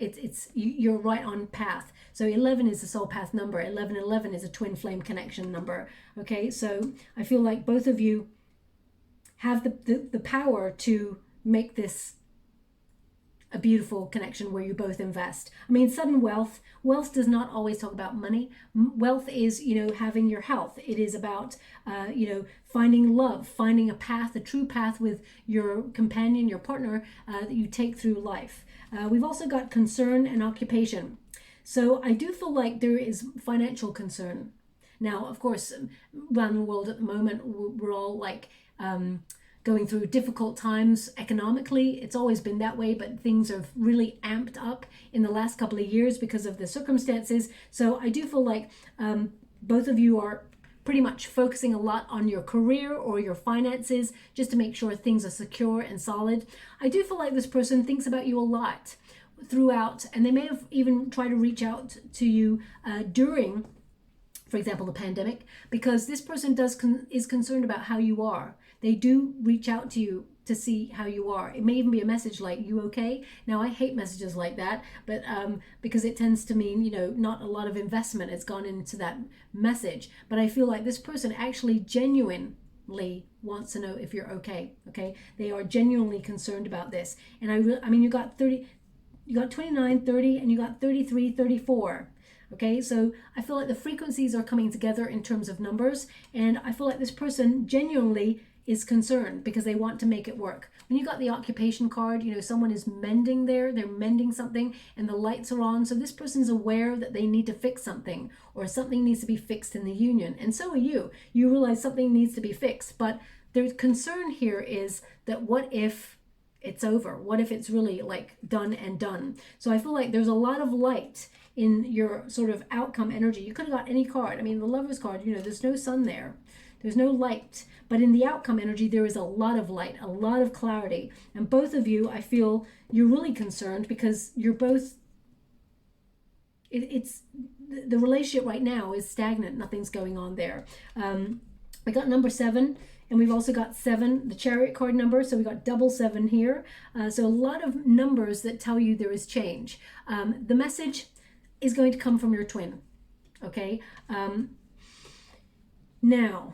You're right on path. So 11 is the soul path number. 1111 is a twin flame connection number. Okay, so I feel like both of you have the power to make this a beautiful connection where you both invest. I mean, sudden wealth does not always talk about money. Wealth is, having your health. It is about, finding love, finding a path, a true path with your companion, your partner, that you take through life. We've also got concern and occupation. So I do feel like there is financial concern. Now, of course, around the world at the moment, we're all like, going through difficult times economically. It's always been that way, but things have really amped up in the last couple of years because of the circumstances. So I do feel like both of you are pretty much focusing a lot on your career or your finances just to make sure things are secure and solid. I do feel like this person thinks about you a lot throughout, and they may have even tried to reach out to you during, for example, the pandemic, because this person is concerned about how you are. They do reach out to you to see how you are. It may even be a message like, "You okay?" Now, I hate messages like that, but because it tends to mean, not a lot of investment has gone into that message. But I feel like this person actually genuinely wants to know if you're okay. Okay, they are genuinely concerned about this. And I mean, you got 29, 30, and you got 33, 34. Okay, so I feel like the frequencies are coming together in terms of numbers, and I feel like this person genuinely is concerned because they want to make it work. When you got the occupation card, someone is mending they're mending something and the lights are on. So this person's aware that they need to fix something or something needs to be fixed in the union. And so are you. You realize something needs to be fixed, but their concern here is that what if it's over? What if it's really like done and done? So I feel like there's a lot of light in your sort of outcome energy. You could have got any card. I mean, the Lover's card, there's no sun there. There's no light. But in the outcome energy, there is a lot of light, a lot of clarity. And both of you, I feel you're really concerned because you're both it's the relationship right now is stagnant. Nothing's going on there. I got number 7, and we've also got 7, the Chariot card number. So we got double 7 here. So a lot of numbers that tell you there is change. The message is going to come from your twin. Okay. Now,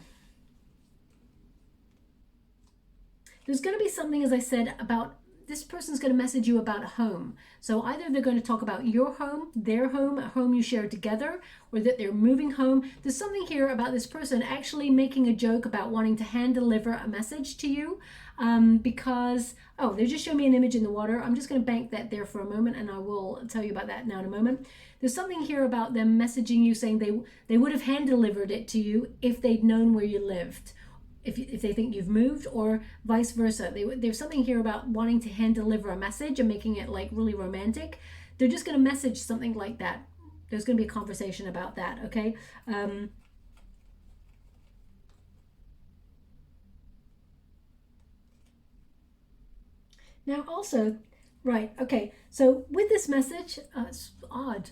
there's going to be something, as I said, about this person's going to message you about a home. So either they're going to talk about your home, their home, a home you share together, or that they're moving home. There's something here about this person actually making a joke about wanting to hand deliver a message to you, because, oh, they just showed me an image in the water. I'm just going to bank that there for a moment, and I will tell you about that now in a moment. There's something here about them messaging you saying they would have hand delivered it to you if they'd known where you lived. If they think you've moved, or vice versa. There's something here about wanting to hand deliver a message and making it like really romantic. They're just going to message something like that. There's going to be a conversation about that, okay? Now also, right, okay, so with this message, it's odd.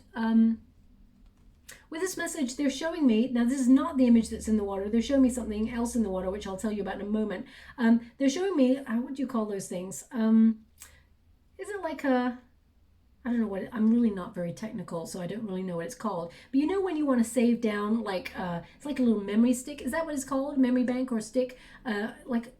With this message, they're showing me, now this is not the image that's in the water, they're showing me something else in the water, which I'll tell you about in a moment. They're showing me, what do you call those things? Is it like a, I don't know what, I'm really not very technical, so I don't really know what it's called. But you know when you want to save down, like, it's like a little memory stick, is that what it's called? Memory bank or stick? Like,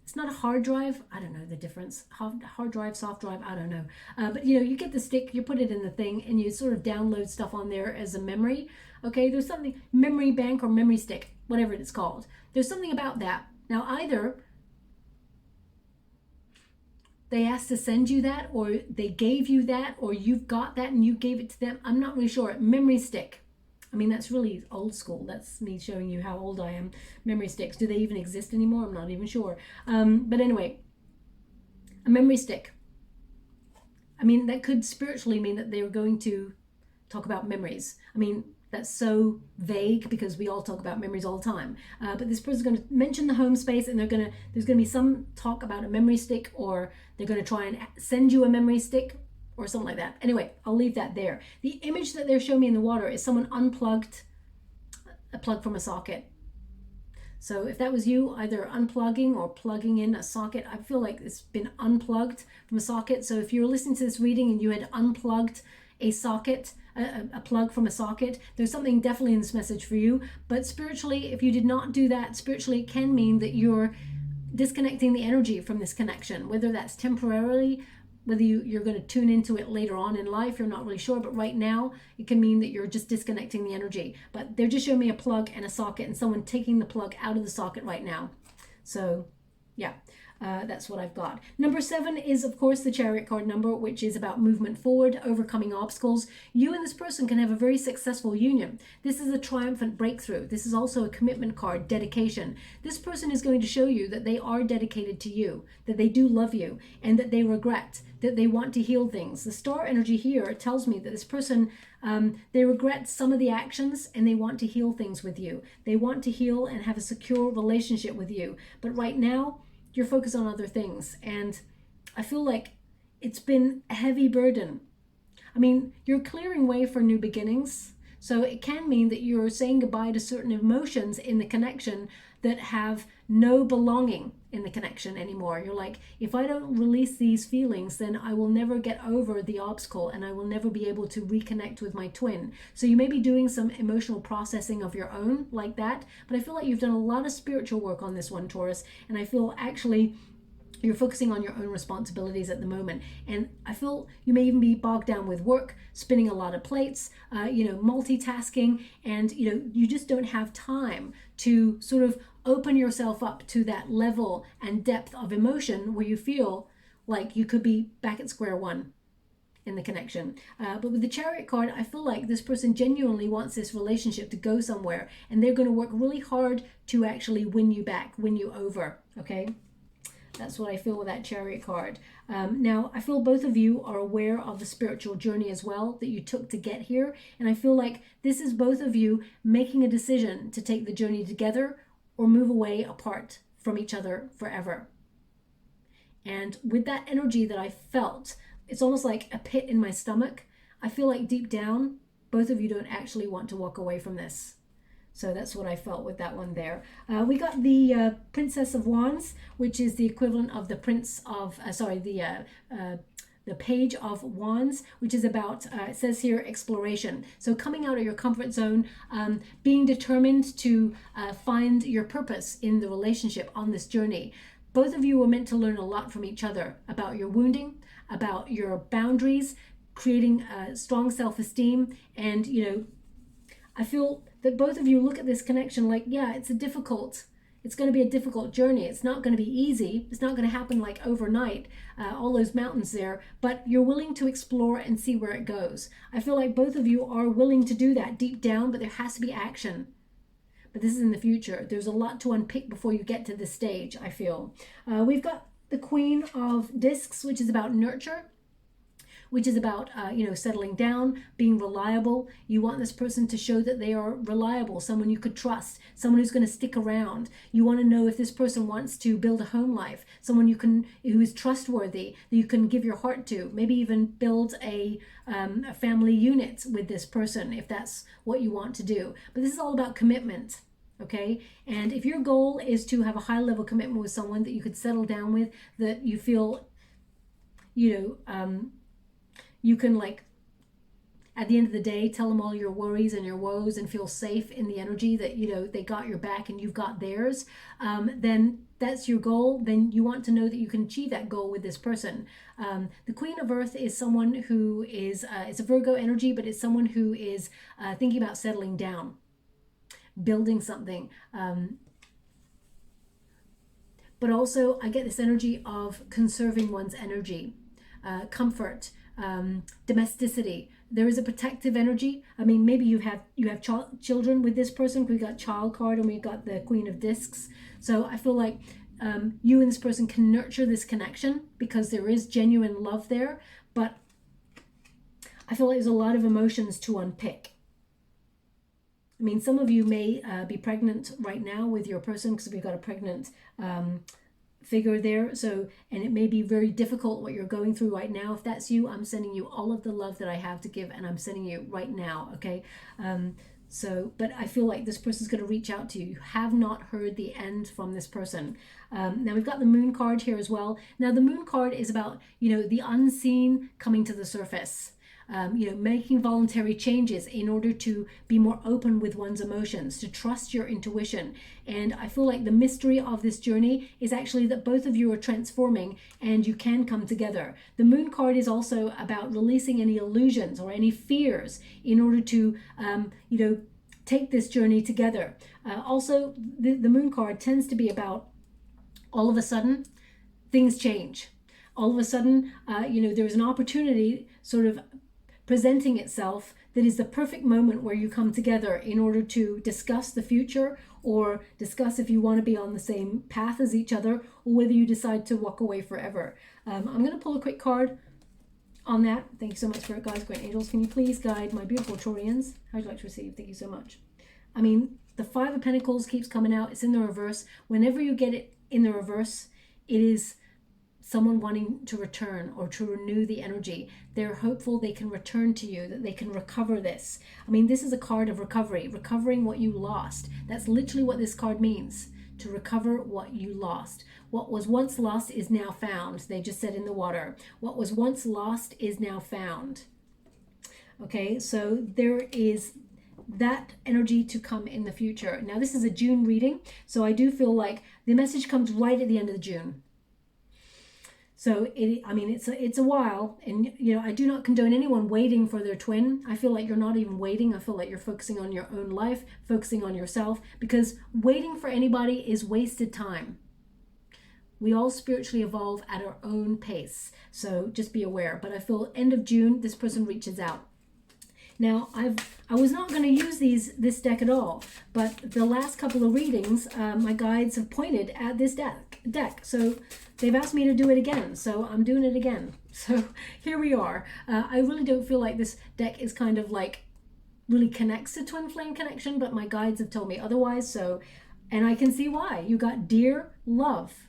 it's not a hard drive. I don't know the difference. Hard drive, soft drive, I don't know. But you know, you get the stick, you put it in the thing, and you sort of download stuff on there as a memory. Okay, there's something, memory bank or memory stick, whatever it's called. There's something about that. Now, either they asked to send you that, or they gave you that, or you've got that and you gave it to them. I'm not really sure. Memory stick. I mean, that's really old school. That's me showing you how old I am. Memory sticks, do they even exist anymore? I'm not even sure. But anyway, a memory stick. I mean, that could spiritually mean that they were going to talk about memories. I mean, that's so vague because we all talk about memories all the time. But this person's going to mention the home space, and there's going to be some talk about a memory stick, or they're going to try and send you a memory stick, or something like that. Anyway, I'll leave that there. The image that they're showing me in the water is someone unplugged a plug from a socket. So if that was you, either unplugging or plugging in a socket, I feel like it's been unplugged from a socket. So if you're listening to this reading and you had unplugged a socket, a plug from a socket, there's something definitely in this message for you. But spiritually, if you did not do that, spiritually it can mean that you're disconnecting the energy from this connection, whether that's temporarily, whether you're going to tune into it later on in life, you're not really sure, but right now it can mean that you're just disconnecting the energy. But they're just showing me a plug and a socket, and someone taking the plug out of the socket right now. So yeah, that's what I've got. Number 7 is, of course, the Chariot card number, which is about movement forward, overcoming obstacles. You and this person can have a very successful union. This is a triumphant breakthrough. This is also a commitment card, dedication. This person is going to show you that they are dedicated to you, that they do love you, and that they regret, that they want to heal things. The star energy here tells me that this person, they regret some of the actions, and they want to heal things with you. They want to heal and have a secure relationship with you. But right now, you're focused on other things, and I feel like it's been a heavy burden. I mean, you're clearing way for new beginnings, so it can mean that you're saying goodbye to certain emotions in the connection that have no belonging in the connection anymore. You're like, if I don't release these feelings, then I will never get over the obstacle, and I will never be able to reconnect with my twin. So you may be doing some emotional processing of your own like that, but I feel like you've done a lot of spiritual work on this one, Taurus, and I feel actually you're focusing on your own responsibilities at the moment. And I feel you may even be bogged down with work, spinning a lot of plates, multitasking, and you just don't have time to sort of open yourself up to that level and depth of emotion where you feel like you could be back at square one in the connection. But with the Chariot card, I feel like this person genuinely wants this relationship to go somewhere, and they're going to work really hard to actually win you back, win you over, okay? That's what I feel with that Chariot card. Now, I feel both of you are aware of the spiritual journey as well that you took to get here. And I feel like this is both of you making a decision to take the journey together or move away apart from each other forever. And with that energy that I felt, it's almost like a pit in my stomach. I feel like deep down, both of you don't actually want to walk away from this. So that's what I felt with that one there. We got the Princess of Wands, which is the equivalent of the Prince of, the Page of Wands, which is about, it says here, exploration. So coming out of your comfort zone, being determined to find your purpose in the relationship on this journey. Both of you were meant to learn a lot from each other about your wounding, about your boundaries, creating strong self-esteem. And, you know, I feel that both of you look at this connection like, yeah, it's going to be a difficult journey. It's not going to be easy. It's not going to happen like overnight, all those mountains there, but you're willing to explore and see where it goes. I feel like both of you are willing to do that deep down, but there has to be action. But this is in the future. There's a lot to unpick before you get to this stage, I feel. We've got the Queen of Discs, which is about nurture, which is about, settling down, being reliable. You want this person to show that they are reliable, someone you could trust, someone who's going to stick around. You want to know if this person wants to build a home life, someone who is trustworthy, that you can give your heart to, maybe even build a family unit with this person if that's what you want to do. But this is all about commitment. Okay, and if your goal is to have a high level commitment with someone that you could settle down with, that you feel, you can, like, at the end of the day, tell them all your worries and your woes and feel safe in the energy that, they got your back and you've got theirs, then that's your goal. Then you want to know that you can achieve that goal with this person. The Queen of Earth is someone who is, it's a Virgo energy, but it's someone who is thinking about settling down, building something. But also I get this energy of conserving one's energy, comfort, domesticity. There is a protective energy. I mean, maybe you have children with this person. We got child card and we got the Queen of Discs. So I feel like you and this person can nurture this connection because there is genuine love there. But I feel like there's a lot of emotions to unpick. I mean, some of you may be pregnant right now with your person because we've got a pregnant figure there. So, and it may be very difficult what you're going through right now. If that's you, I'm sending you all of the love that I have to give, and I'm sending you right now. Okay. But I feel like this person's going to reach out to you. You have not heard the end from this person. Now we've got the Moon card here as well. Now the Moon card is about, the unseen coming to the surface. Making voluntary changes in order to be more open with one's emotions, to trust your intuition. And I feel like the mystery of this journey is actually that both of you are transforming and you can come together. The Moon card is also about releasing any illusions or any fears in order to, take this journey together. Also, the Moon card tends to be about all of a sudden things change. All of a sudden, there's an opportunity sort of presenting itself that is the perfect moment where you come together in order to discuss the future or discuss if you want to be on the same path as each other or whether you decide to walk away forever. I'm going to pull a quick card on that. Thank you so much for it, guys. Great angels, can you please guide my beautiful Taurians? How would you like to receive? Thank you so much. I mean, the Five of Pentacles keeps coming out. It's in the reverse. Whenever you get it in the reverse, it is someone wanting to return or to renew the energy. They're hopeful they can return to you, that they can recover this. I mean, this is a card of recovery, recovering what you lost. That's literally what this card means, to recover what you lost. What was once lost is now found. They just said in the water. What was once lost is now found. Okay, so there is that energy to come in the future. Now, this is a June reading, so I do feel like the message comes right at the end of June. So, it's a while, and, I do not condone anyone waiting for their twin. I feel like you're not even waiting. I feel like you're focusing on your own life, focusing on yourself, because waiting for anybody is wasted time. We all spiritually evolve at our own pace, so just be aware. But I feel end of June, this person reaches out. Now, I was not going to use this deck at all, but the last couple of readings, my guides have pointed at this deck. So they've asked me to do it again, so I'm doing it again. So here we are. I really don't feel like this deck is kind of like really connects to twin flame connection, but my guides have told me otherwise. So, and I can see why. You got dear love.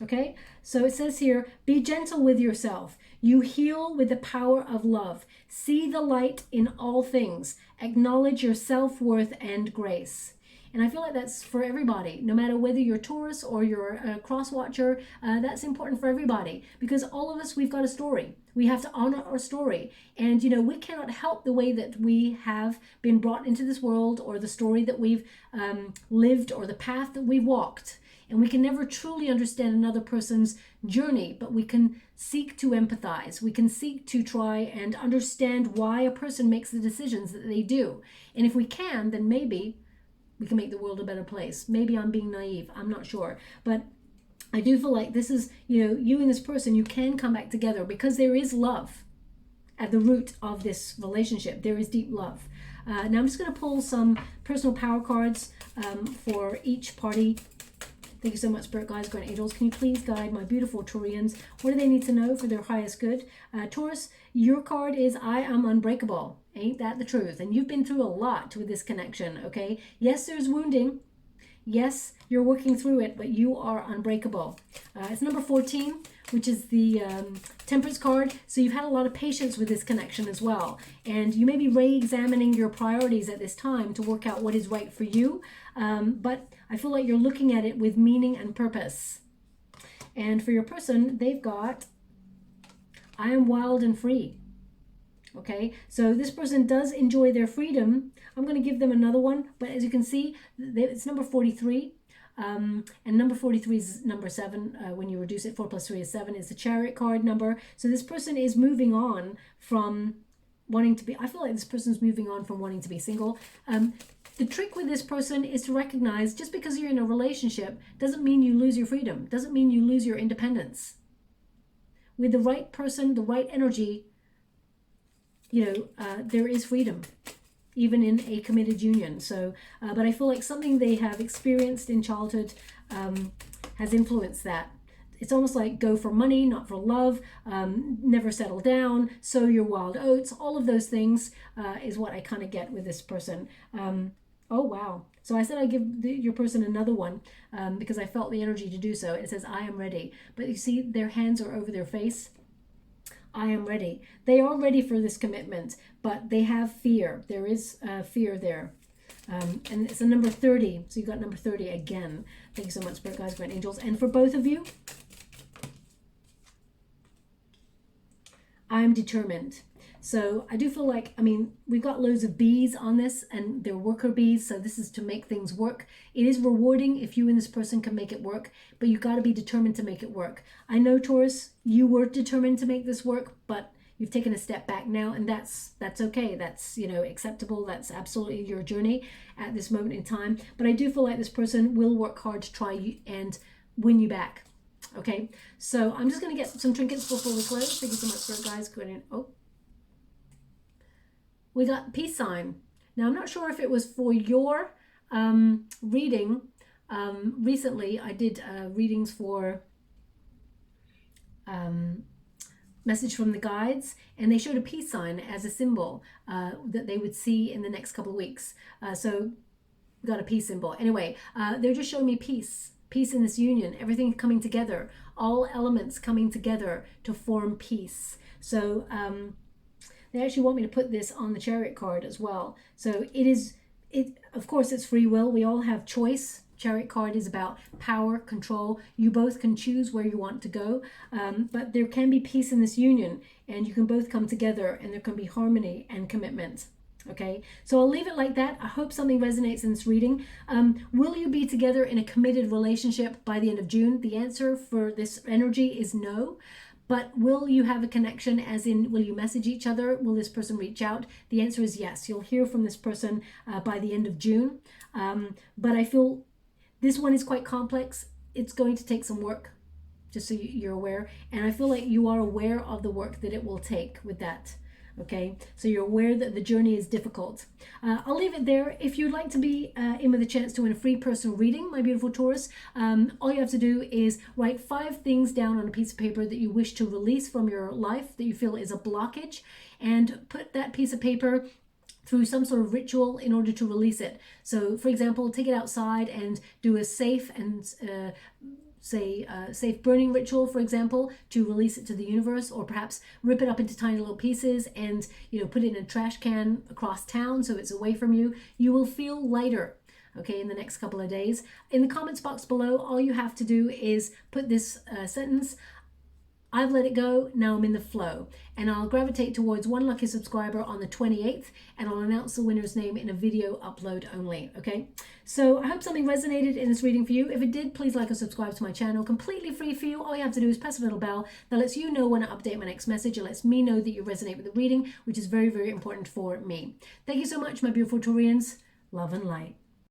Okay, so it says here, be gentle with yourself. You heal with the power of love. See the light in all things. Acknowledge your self-worth and grace. And I feel like that's for everybody, no matter whether you're Taurus or you're a cross watcher. That's important for everybody, because all of us, we've got a story. We have to honor our story. And, you know, we cannot help the way that we have been brought into this world, or the story that we've lived, or the path that we've walked. And we can never truly understand another person's journey, but we can seek to empathize. We can seek to try and understand why a person makes the decisions that they do. And if we can, then maybe we can make the world a better place. Maybe I'm being naive, I'm not sure. But I do feel like this is, you know, you and this person, you can come back together, because there is love at the root of this relationship. There is deep love. Now I'm just going to pull some personal power cards for each party. Thank you so much, Spirit Guides, Grand Angels. Can you please guide my beautiful Taurians? What do they need to know for their highest good? Taurus, your card is I am unbreakable. Ain't that the truth? And you've been through a lot with this connection, okay? Yes, there's wounding. Yes, you're working through it, but you are unbreakable. It's number 14, which is the Temperance card. So you've had a lot of patience with this connection as well. And you may be re-examining your priorities at this time to work out what is right for you. But I feel like you're looking at it with meaning and purpose. And for your person, they've got, I am wild and free. Okay, so this person does enjoy their freedom. I'm going to give them another one, but as you can see, it's number 43. And number 43 is number 7. When you reduce it, 4 plus 3 is 7. It's the Chariot card number. So this person is moving on from wanting to be, I feel like this person's moving on from wanting to be single. The trick with this person is to recognize, just because you're in a relationship doesn't mean you lose your freedom, doesn't mean you lose your independence. With the right person, the right energy, you know, there is freedom, even in a committed union. So, but I feel like something they have experienced in childhood has influenced that. It's almost like go for money, not for love, never settle down, sow your wild oats. All of those things is what I kind of get with this person. Oh, wow. So I said I'd give your person another one because I felt the energy to do so. It says, I am ready. But you see, their hands are over their face. I am ready. They are ready for this commitment, but they have fear. There is fear there. And it's a number 30. So you got number 30 again. Thank you so much, Spirit Guides, Grand Angels. And for both of you, I'm determined. So I do feel like, I mean, we've got loads of bees on this, and they're worker bees. So this is to make things work. It is rewarding if you and this person can make it work, but you got to be determined to make it work. I know, Taurus, you were determined to make this work, but you've taken a step back now, and that's okay. That's, you know, acceptable. That's absolutely your journey at this moment in time. But I do feel like this person will work hard to try you and win you back. Okay, so I'm just going to get some trinkets before we close. Thank you so much, Spirit Guides. Go ahead and, oh. We got peace sign. Now, I'm not sure if it was for your reading. Recently, I did readings for Message from the Guides, and they showed a peace sign as a symbol that they would see in the next couple of weeks. So we got a peace symbol. Anyway, they're just showing me peace. Peace in this union, everything coming together, all elements coming together to form peace. So they actually want me to put this on the Chariot card as well. So of course, it's free will. We all have choice. Chariot card is about power, control. You both can choose where you want to go, but there can be peace in this union, and you can both come together, and there can be harmony and commitment. Okay, so I'll leave it like that. I hope something resonates in this reading. Will you be together in a committed relationship by the end of June? The answer for this energy is no. But will you have a connection, as in, will you message each other? Will this person reach out? The answer is yes. You'll hear from this person by the end of June. But I feel this one is quite complex. It's going to take some work, just so you're aware. And I feel like you are aware of the work that it will take with that. Okay, so you're aware that the journey is difficult. I'll leave it there. If you'd like to be in with a chance to win a free personal reading, my beautiful Taurus, all you have to do is write 5 things down on a piece of paper that you wish to release from your life, that you feel is a blockage, and put that piece of paper through some sort of ritual in order to release it. So, for example, take it outside and do a safe and say, safe burning ritual, for example, to release it to the universe, or perhaps rip it up into tiny little pieces and, you know, put it in a trash can across town so it's away from you, you will feel lighter, okay, in the next couple of days. In the comments box below, all you have to do is put this sentence: I've let it go, now I'm in the flow. And I'll gravitate towards one lucky subscriber on the 28th, and I'll announce the winner's name in a video upload only, okay? So I hope something resonated in this reading for you. If it did, please like or subscribe to my channel. Completely free for you. All you have to do is press a little bell that lets you know when I update my next message. It lets me know that you resonate with the reading, which is very, very important for me. Thank you so much, my beautiful Taurians. Love and light.